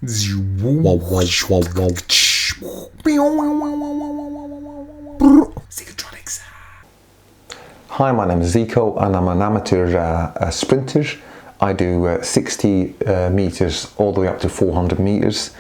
Zicotronics. Hi, my name is Zico and I'm an amateur sprinter. I do 60 meters all the way up to 400 meters.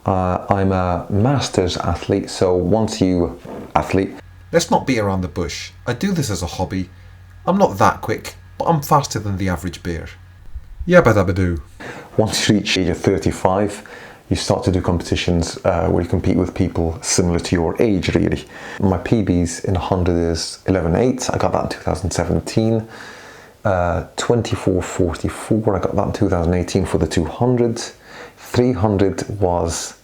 I'm a masters athlete, so once you athlete. Let's not beat around the bush. I do this as a hobby. I'm not that quick, but I'm faster than the average bear. Yabba dabba doo. Once you reach age of 35, you start to do competitions where you compete with people similar to your age, really. My PBs in 100 is 11.8. I got that in 2017. 24.44. I got that in 2018 for the 200. 300 was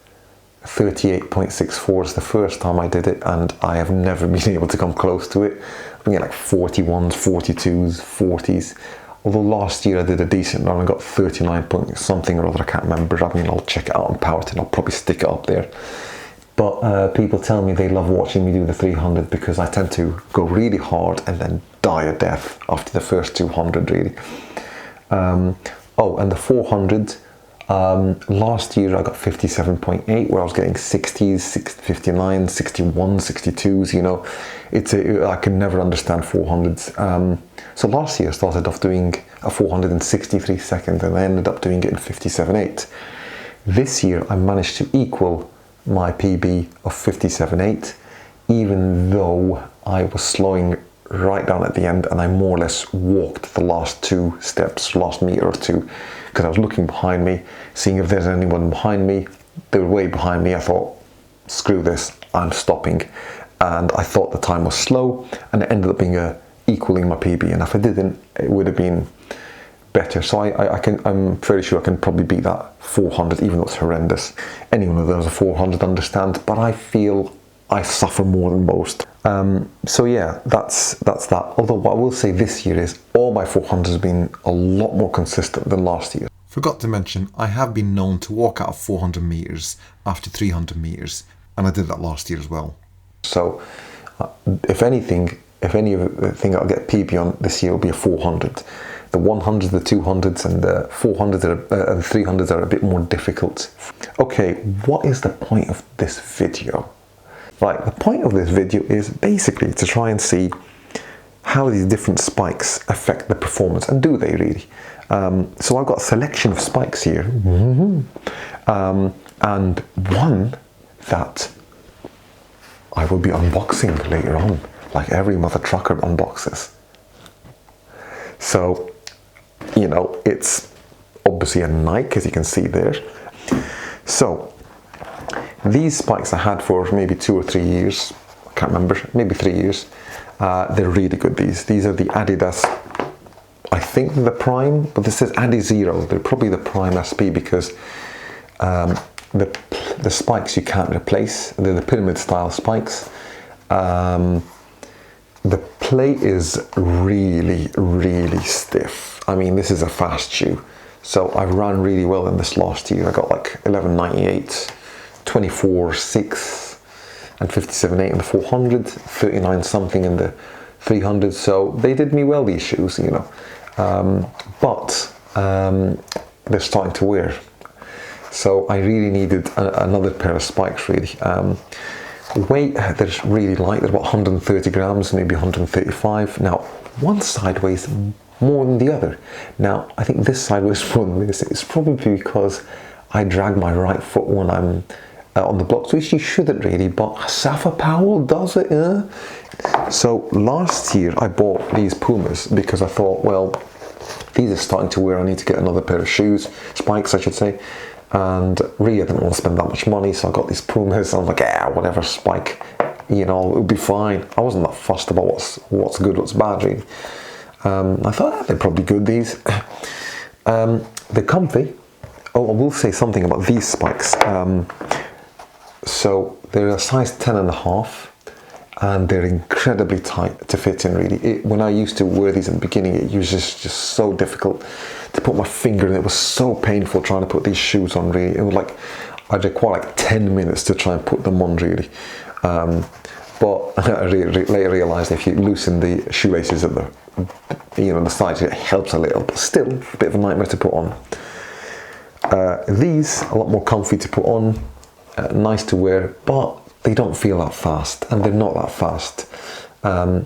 38.64. It's the first time I did it, and I have never been able to come close to it. I think like 41s, 42s, 40s. Although last year I did a decent run and got 39 point something or other, I can't remember. I mean, I'll check it out on Powerton, I'll probably stick it up there. But people tell me they love watching me do the 300 because I tend to go really hard and then die a death after the first 200, really. Oh, and the 400, last year I got 57.8, where I was getting 60s, 59, 61, 62s, you know. I can never understand 400s. So last year I started off doing a 400 in 63 seconds and I ended up doing it in 57.8. This year I managed to equal my PB of 57.8, even though I was slowing right down at the end and I more or less walked the last two steps, last meter or two, because I was looking behind me, seeing if there's anyone behind me. They were way behind me. I thought, screw this, I'm stopping. And I thought the time was slow, and it ended up being equaling my PB. And if I didn't, it would have been better. So I'm pretty sure I can probably beat that 400, even though it's horrendous. Anyone who does a 400 understands, but I feel I suffer more than most. So yeah, that's that. Although what I will say this year is all my 400s have been a lot more consistent than last year. Forgot to mention, I have been known to walk out of 400 meters after 300 meters, and I did that last year as well. So if anything I'll get PB on this year will be a 400. The 100s, the 200s and the 400s and 300s are a bit more difficult. Okay, what is the point of this video? Right, the point of this video is basically to try and see how these different spikes affect the performance, and do they really? So I've got a selection of spikes here, and one that I will be unboxing later on, like every mother trucker unboxes. So, you know, it's obviously a Nike, as you can see there. So, these spikes I had for maybe 2 or 3 years, I can't remember, maybe 3 years. They're really good, these are the Addidas, I think the Prime, but this is Adizero. They're probably the Prime SP because the spikes you can't replace. They're the pyramid style spikes. The plate is really, really stiff. I mean, this is a fast shoe. So I ran really well in this last year. I got like 11.98, 24.6 and 57.8 in the 400, 39 something in the 300. So they did me well, these shoes, you know. But they're starting to wear. So I really needed another pair of spikes, really. Weight, they're really light, they're about 130 grams, maybe 135. Now, one side weighs more than the other. Now, I think this side weighs more than this. It's probably because I drag my right foot when I'm on the blocks, which you shouldn't really, but Safa Powell does it, So last year I bought these Pumas because I thought, well, these are starting to wear, I need to get another pair of shoes, spikes I should say. And really I didn't want to spend that much money, so I got these Pumas. I was like, whatever, spike, you know, it'll be fine. I wasn't that fussed about what's good, what's bad, really. I thought, they're probably good, these. They're comfy. Oh, I will say something about these spikes. So they're a size 10.5, and they're incredibly tight to fit in, really. When I used to wear these in the beginning, it was just so difficult to put my finger in. It was so painful trying to put these shoes on, really. It was like, I'd require like 10 minutes to try and put them on, really. But I later realised if you loosen the shoelaces at the sides, it helps a little, but still a bit of a nightmare to put on. These, a lot more comfy to put on, nice to wear, but they don't feel that fast, and they're not that fast. They're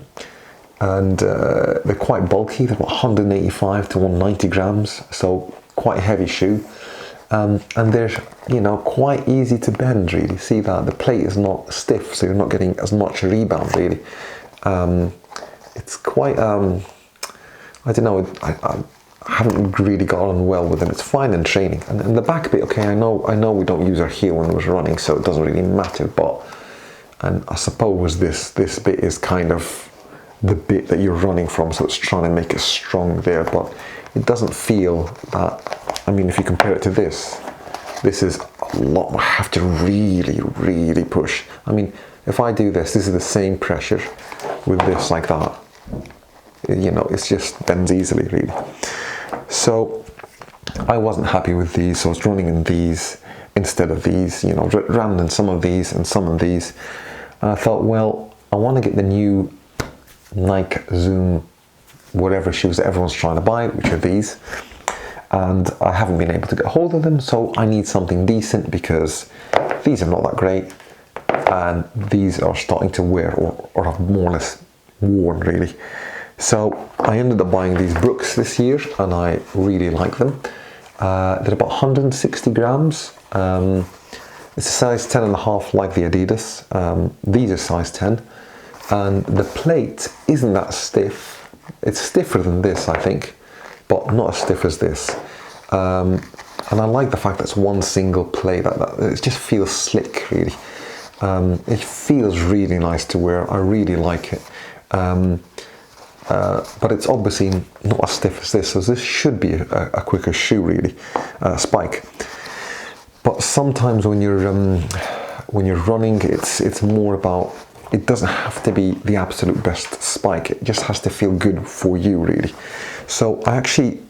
quite bulky. They're about 185 to 190 grams, so quite a heavy shoe. And they're, you know, quite easy to bend, really. See that? The plate is not stiff, so you're not getting as much rebound, really. It's quite, I don't know, I haven't really got on well with them. It's fine in training. And the back bit, okay, I know we don't use our heel when we're running, so it doesn't really matter, but, and I suppose this bit is kind of the bit that you're running from, so it's trying to make it strong there, but it doesn't feel that. I mean, if you compare it to this is a lot more. I have to really push. I mean, if I do this is the same pressure with this like that. You know, it's just bends easily, really. So I wasn't happy with these, so I was running in these instead of these, you know, ran in some of these and some of these. And I thought, well, I want to get the new Nike Zoom whatever shoes that everyone's trying to buy, which are these. And I haven't been able to get hold of them, so I need something decent because these are not that great. And these are starting to wear or have more or less worn, really. So I ended up buying these Brooks this year, and I really like them. They're about 160 grams. It's a size 10.5 like the Adidas. These are size 10. And the plate isn't that stiff. It's stiffer than this, I think, but not as stiff as this. And I like the fact that it's one single plate. That it just feels slick, really. It feels really nice to wear. I really like it. But it's obviously not as stiff as this, so this should be a quicker shoe, really, spike. But sometimes when you're running, it's more about, it doesn't have to be the absolute best spike. It just has to feel good for you, really. So I actually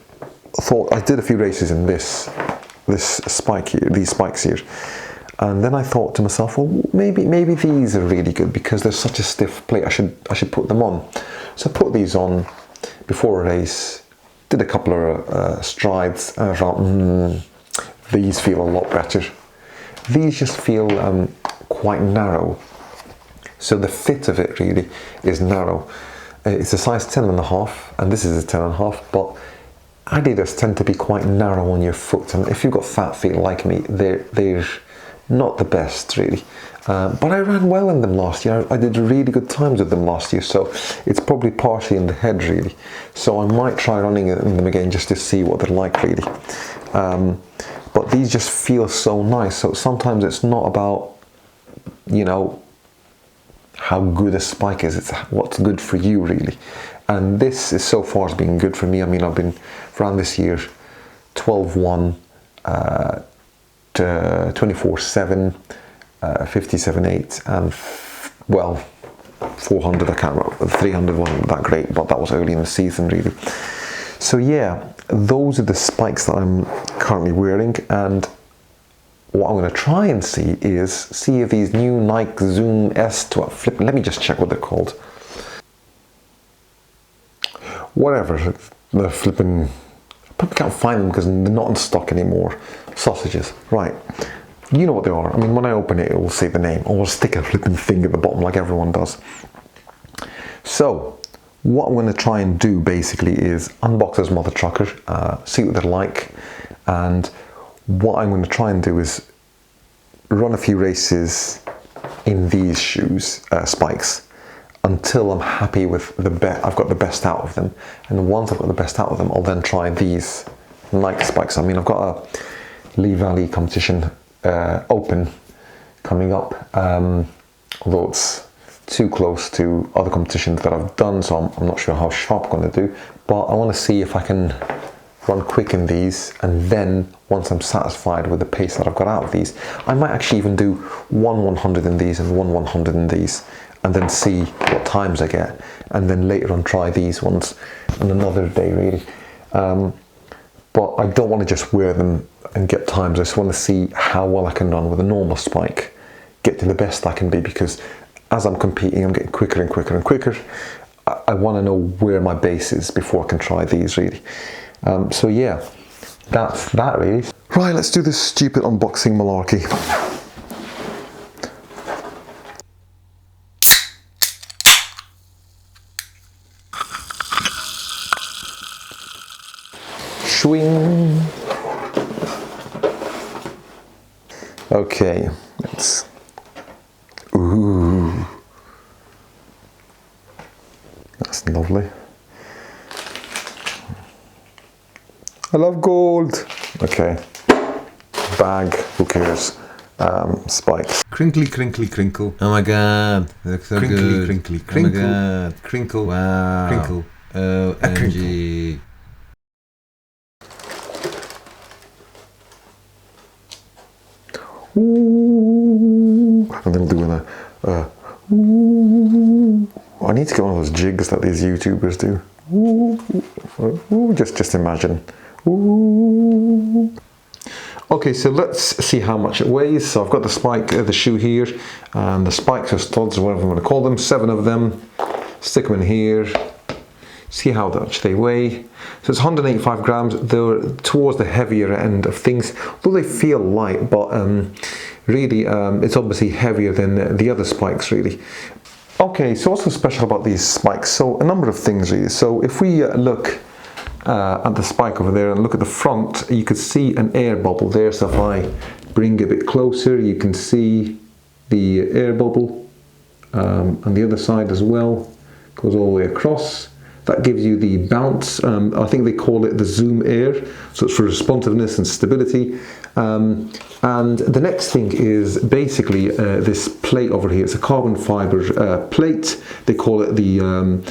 thought, I did a few races in this spike here, these spikes here. And then I thought to myself, well, maybe these are really good because there's such a stiff plate. I should put them on. So I put these on before a race, did a couple of strides, and I thought, these feel a lot better. These just feel quite narrow. So the fit of it really is narrow. It's a size 10.5, and this is a 10.5, but Adidas tend to be quite narrow on your foot. And if you've got fat feet like me, they're not the best, really. But I ran well in them last year. I did really good times with them last year, so it's probably partially in the head, really. So I might try running in them again just to see what they're like, really. But these just feel so nice. So sometimes it's not about, you know, how good a spike is, it's what's good for you, really. And this is so far has been good for me. I mean, I've been ran this year 12.1, 24.7, 57.8, and well, 400. I can't remember. 300 wasn't that great, but that was early in the season, really. So yeah, those are the spikes that I'm currently wearing, and what I'm going to try and see if these new Nike Zoom S12 flip. Let me just check what they're called. Whatever, they're flipping. I probably can't find them because they're not in stock anymore. Sausages, right? You know what they are. I mean, when I open it, it will say the name. Or I'll stick a flipping thing at the bottom like everyone does. So, what I'm going to try and do basically is unbox this mother trucker, see what they're like, and what I'm going to try and do is run a few races in these shoes, spikes, until I'm happy with I've got the best out of them. And once I've got the best out of them, I'll then try these Nike spikes. I mean, I've got a Lee Valley competition open coming up, although it's too close to other competitions that I've done, so I'm not sure how sharp I'm going to do. But I want to see if I can run quick in these, and then once I'm satisfied with the pace that I've got out of these, I might actually even do 100 in these and 100 in these, and then see what times I get, and then later on try these ones on another day, really. But I don't want to just wear them and get times. I just want to see how well I can run with a normal spike, get to the best I can be, because as I'm competing, I'm getting quicker and quicker and quicker. I want to know where my base is before I can try these, really. So yeah, that's that, really. Right, let's do this stupid unboxing malarkey. Swing. Okay, let's. Ooh, that's lovely. I love gold. Okay, bag. Who cares? Spikes. Crinkly, crinkly, crinkle. Oh my god, they look so crinkly, good. Crinkly, crinkle. Oh my god, crinkle. Wow. Crinkle. OMG. Ooh, and then doing a ooh. I need to get one of those jigs that these YouTubers do. Ooh, ooh, just imagine. Ooh. Okay, so let's see how much it weighs. So I've got the spike, the shoe here, and the spikes or studs, or whatever I'm going to call them. 7 of them. Stick them in here. See how much they weigh. So it's 185 grams. They're towards the heavier end of things, though they feel light, but really it's obviously heavier than the other spikes, really. Okay, so what's so special about these spikes? So a number of things, really. So if we look at the spike over there and look at the front, you could see an air bubble there. So if I bring it a bit closer, you can see the air bubble on the other side as well. Goes all the way across. That gives you the bounce. I think they call it the Zoom Air, so it's for responsiveness and stability. And the next thing is basically this plate over here. It's a carbon fiber plate. They call it the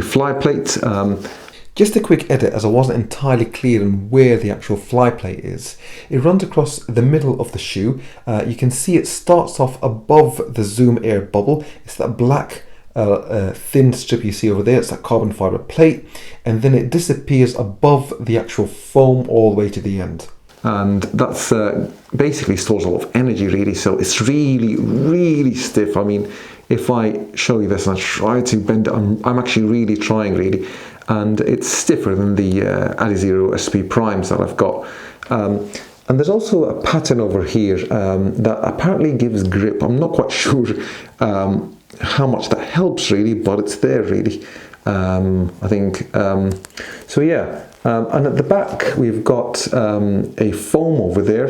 fly plate. Just a quick edit, as I wasn't entirely clear on where the actual fly plate is. It runs across the middle of the shoe. You can see it starts off above the Zoom Air bubble. It's that black thin strip you see over there. It's that carbon fiber plate, and then it disappears above the actual foam all the way to the end. And that's basically stores a lot of energy, really. So it's really, really stiff. I mean, if I show you this and I try to bend it, I'm actually really trying, really. And it's stiffer than the Adizero SP Primes that I've got. And there's also a pattern over here that apparently gives grip. I'm not quite sure how much that helps, really, but it's there, really. I think so. Yeah. And at the back we've got a foam over there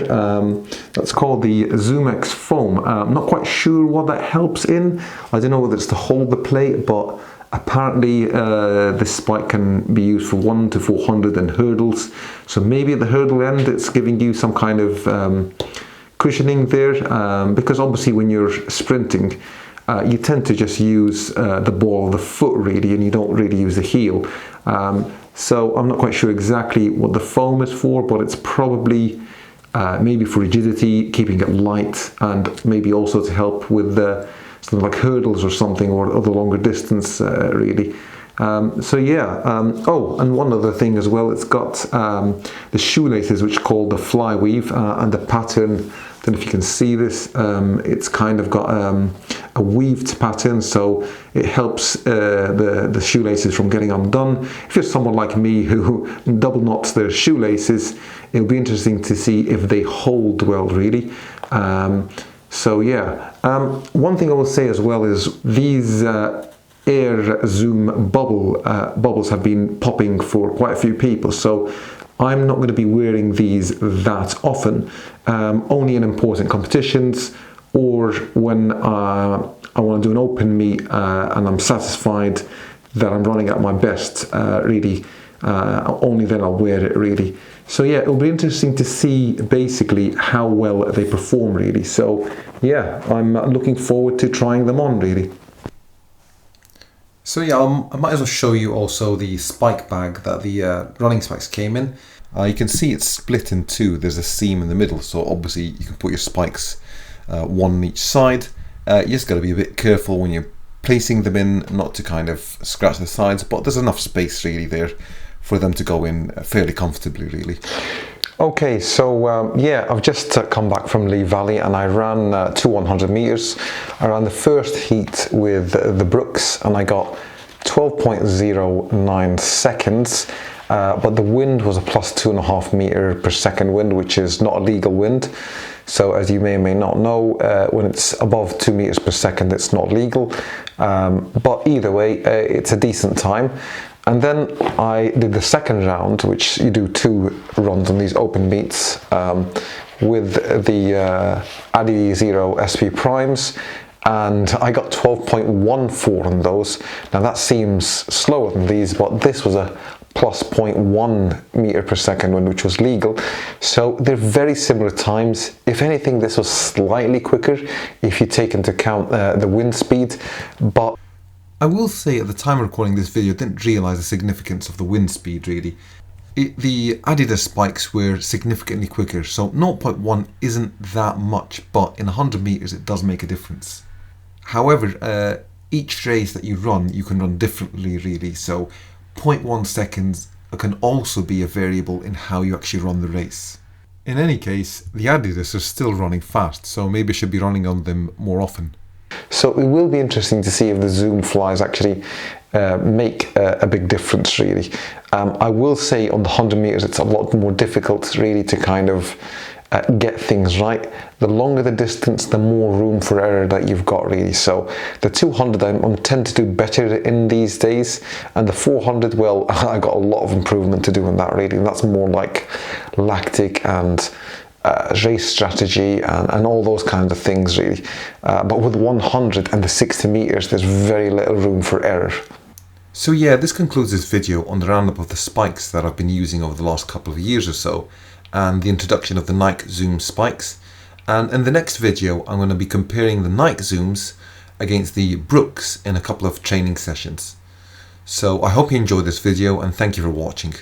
that's called the ZoomX foam. I'm not quite sure what that helps in. I don't know whether it's to hold the plate, but apparently this spike can be used for 1 to 400 and hurdles. So maybe at the hurdle end it's giving you some kind of cushioning there, because obviously when you're sprinting you tend to just use the ball of the foot, really, and you don't really use the heel. So I'm not quite sure exactly what the foam is for, but it's probably maybe for rigidity, keeping it light, and maybe also to help with something like hurdles or something, or other longer distance, really. So yeah, oh, and one other thing as well, it's got the shoelaces, which are called the fly weave, and the pattern, I don't know if you can see this, it's kind of got a weaved pattern, so it helps the shoelaces from getting undone. If you're someone like me who double knots their shoelaces, it'll be interesting to see if they hold well, really. So yeah, one thing I will say as well is these Air Zoom bubbles have been popping for quite a few people, so I'm not going to be wearing these that often, only in important competitions, or when I want to do an open meet and I'm satisfied that I'm running at my best, really, only then I'll wear it, really. So yeah, it'll be interesting to see basically how well they perform, really. So yeah, I'm looking forward to trying them on, really. So yeah, I might as well show you also the spike bag that the running spikes came in. You can see it's split in two. There's a seam in the middle, so obviously you can put your spikes one on each side. You just got to be a bit careful when you're placing them in, not to kind of scratch the sides, but there's enough space really there for them to go in fairly comfortably, really. Okay, so yeah, I've just come back from Lee Valley and I ran 2 100 meters. I ran the first heat with the Brooks and I got 12.09 seconds. but the wind was a plus 2.5 meter per second wind, which is not a legal wind. So as you may or may not know, when it's above 2 meters per second, it's not legal. But either way, it's a decent time. And then I did the second round, which you do 2 runs on these open meets with the Adizero SP Primes, and I got 12.14 on those. Now that seems slower than these, but this was a plus 0.1 meter per second wind, which was legal. So they're very similar times. If anything, this was slightly quicker if you take into account the wind speed. But I will say at the time of recording this video, I didn't realise the significance of the wind speed really. The Adidas spikes were significantly quicker, so 0.1 isn't that much, but in 100 meters it does make a difference. However, each race that you can run differently really, so 0.1 seconds can also be a variable in how you actually run the race. In any case, the Adidas are still running fast, so maybe I should be running on them more often. So it will be interesting to see if the Zoom flies actually make a big difference really. I will say on the 100 meters it's a lot more difficult really to kind of get things right. The longer the distance, the more room for error that you've got really. So the 200 I tend to do better in these days, and the 400, well, I got a lot of improvement to do in that really, and that's more like lactic and race strategy and all those kinds of things really. But with 100 and the 60 meters, there's very little room for error. So yeah, this concludes this video on the roundup of the spikes that I've been using over the last couple of years or so, and the introduction of the Nike Zoom spikes. And in the next video, I'm going to be comparing the Nike Zooms against the Brooks in a couple of training sessions. So I hope you enjoyed this video, and thank you for watching.